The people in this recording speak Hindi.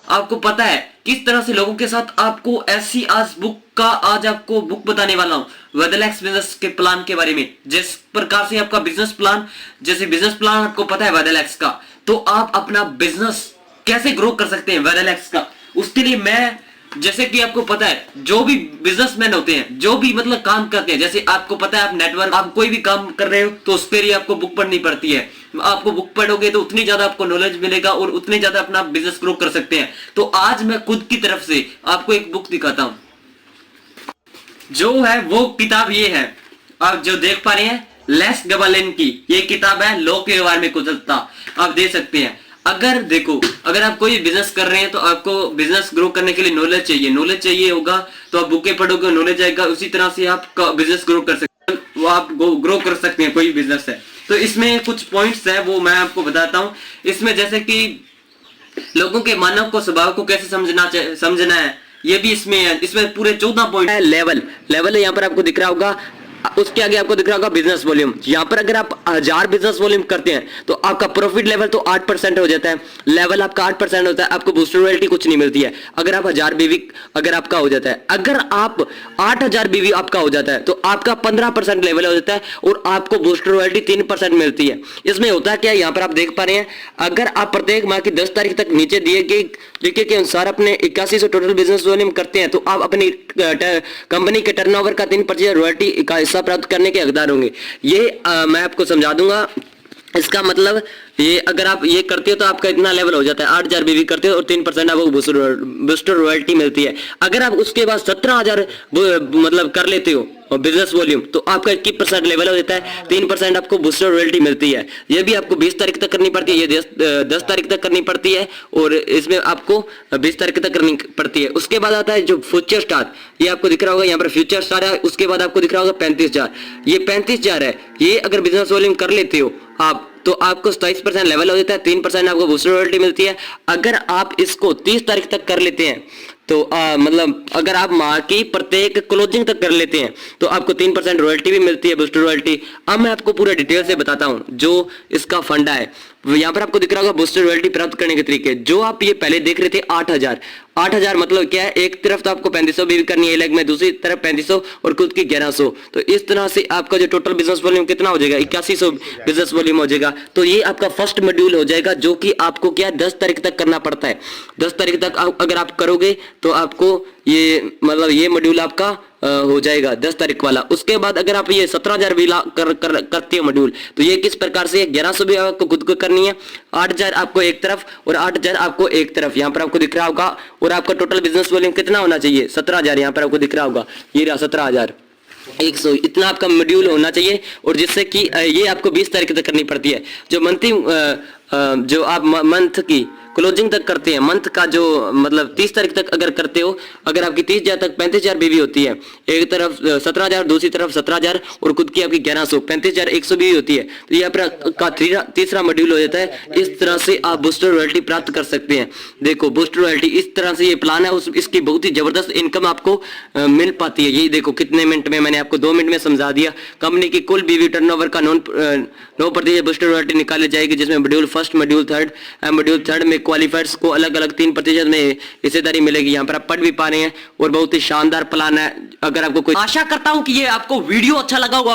आपको पता है किस तरह से लोगों के साथ आपको ऐसी आज आपको बुक बताने वाला हूं वेदलैक्स बिजनेस के प्लान के बारे में। जिस प्रकार से आपका बिजनेस प्लान, जैसे बिजनेस प्लान आपको पता है वेदलैक्स का, तो आप अपना बिजनेस कैसे ग्रो कर सकते हैं वेदलैक्स का, उसके लिए मैं, जैसे कि आपको पता है जो भी बिजनेसमैन होते हैं, जो भी मतलब काम करते हैं, जैसे आपको पता है आप नेटवर्क, आप कोई भी काम कर रहे हो तो उसके लिए आपको बुक पढ़नी पड़ती है। आपको बुक पढ़ोगे तो उतनी ज्यादा आपको नॉलेज मिलेगा और उतनी ज्यादा अपना बिजनेस ग्रो कर सकते हैं। तो आज मैं खुद की तरफ से आपको एक बुक दिखाता हूं, जो है वो किताब ये है, आप जो देख पा रहे हैं लेस गबालेन की ये किताब है, लोक व्यवहार में कुशलता। आप देख सकते हैं, अगर देखो, अगर आप कोई बिजनेस कर रहे हैं तो आपको बिजनेस ग्रो करने के लिए नॉलेज चाहिए होगा, तो आप बुकें पढ़ोगे नॉलेज आएगा, उसी तरह से आप बिजनेस ग्रो कर सकते हैं, वो आप ग्रो कर सकते हैं कोई बिजनेस है। तो इसमें कुछ पॉइंट्स है वो मैं आपको बताता हूं। इसमें जैसे कि लोगों के मानव को, स्वभाव को कैसे समझना है, ये भी इसमें है। इसमें पूरे 14 पॉइंट है। लेवल है, यहाँ पर आपको दिख रहा होगा, उसके आगे आपको दिख रहा होगा बिजनेस वॉल्यूम। यहाँ पर अगर आप 1000 बिजनेस वॉल्यूम करते हैं तो आपका प्रॉफिट लेवल तो 8% हो जाता है, लेवल आपका 8% होता है, आपको बूस्टर रॉयल्टी कुछ नहीं मिलती है। अगर आप 1000 बीवी अगर आपका हो जाता है, अगर आप 8000 बीवी आपका हो जाता है तो आपका 15% लेवल हो जाता है और आपको बूस्टर रॉयल्टी 3% मिलती है। इसमें होता है क्या, यहाँ पर आप देख पा रहे हैं, अगर आप प्रत्येक माह की 10 तारीख तक नीचे दिए गए तरीके के अनुसार अपने 8100 टोटल बिजनेस वॉल्यूम करते हैं तो आप अपनी कंपनी के टर्नओवर का 3% रॉयल्टी का हिस्सा प्राप्त करने के हकदार होंगे। ये मैं आपको समझा दूंगा। इसका मतलब ये अगर आप ये करते हो तो आपका इतना लेवल हो जाता है, 8000 बीवी करते हो और 3% आपको बूस्टर रॉयल्टी मिलती है। अगर आप उसके बाद 17000 मतलब कर लेते हो बिजनेस वॉल्यूम तो आपका 21% लेवल हो जाता है, 3% आपको बूस्टर रॉयल्टी मिलती है। ये भी आपको 20 तारीख तक करनी पड़ती है, ये 10 तारीख तक करनी पड़ती है और इसमें आपको 20 तारीख तक करनी पड़ती है। उसके बाद आता है जो फ्यूचर स्टार, ये आपको दिख रहा होगा, यहाँ पर फ्यूचर स्टार है। उसके बाद आपको दिख रहा होगा 35000, ये 35000 है। ये अगर बिजनेस वॉल्यूम कर लेते हो आप तो आपको 27% लेवल हो जाता है, 3% आपको बूस्टर रॉयल्टी मिलती है। अगर आप इसको 30 तारीख तक कर लेते हैं तो मतलब अगर आप माह की प्रत्येक क्लोजिंग तक कर लेते हैं तो आपको 3% रॉयल्टी भी मिलती है, बूस्टर रॉयल्टी। अब मैं आपको पूरा डिटेल से बताता हूं जो इसका फंडा है। यहाँ पर आपको दिख रहा होगा बूस्टर रॉयल्टी प्राप्त करने के तरीके, जो आप ये पहले देख रहे थे 8000 मतलब क्या है, एक तरफ तो आपको 3500 भी करनी है अलग में, दूसरी तरफ 3500 और खुद की 1100। तो इस तरह से आपका जो टोटल बिजनेस वॉल्यूम कितना हो जाएगा, 8100 बिजनेस वॉल्यूम हो जाएगा। तो ये आपका फर्स्ट मॉड्यूल हो जाएगा, जो कि आपको क्या 10 तारीख तक करना पड़ता है। 10 तारीख तक अगर आप करोगे तो आपको ये मतलब ये मॉड्यूल आपका हो जाएगा 10 तारीख वाला। उसके बाद अगर आप ये 17000 भी करते हो मॉड्यूल तो ये किस प्रकार से 1100 भी आपको खुद को करनी है, 8000 आपको एक तरफ और 8000 आपको एक तरफ, यहाँ पर आपको दिख रहा होगा। और आपका टोटल बिजनेस वॉल्यूम कितना होना चाहिए, 17000, यहाँ पर आपको दिख रहा होगा, ये रहा 17100, इतना आपका मॉड्यूल होना चाहिए। और जिससे कि ये आपको 20 तारीख तक करनी पड़ती है। जो मंथली जो आप मंथ की क्लोजिंग तक करते हैं, मंथ का जो मतलब 30 तारीख तक अगर करते हो, अगर आपकी 30,000 तक 35,000 बीवी होती है, एक तरफ 17,000 दूसरी तरफ 17,000 और खुद की आपकी 1100, 35,100 बीवी होती है, तो ये आपका तीसरा मॉड्यूल हो जाता है। इस तरह से आप बूस्टर रॉयल्टी प्राप्त कर सकते हैं। देखो बूस्टर रॉयल्टी इस तरह से ये प्लान है, इसकी बहुत ही जबरदस्त इनकम आपको मिल पाती है। ये देखो कितने मिनट में, मैंने आपको 2 मिनट में समझा दिया। कंपनी की कुल बीवी टर्नओवर का 9% बूस्टर रॉयल्टी निकाली जाएगी, जिसमें मॉड्यूल फर्स्ट, मॉड्यूल थर्ड में क्वालिफायर्स को अलग अलग 3% में हिस्सेदारी मिलेगी। यहाँ पर आप पढ़ भी पा रहे हैं और बहुत ही शानदार प्लान है। अगर आपको कोई, आशा करता हूं कि ये आपको वीडियो अच्छा लगा होगा।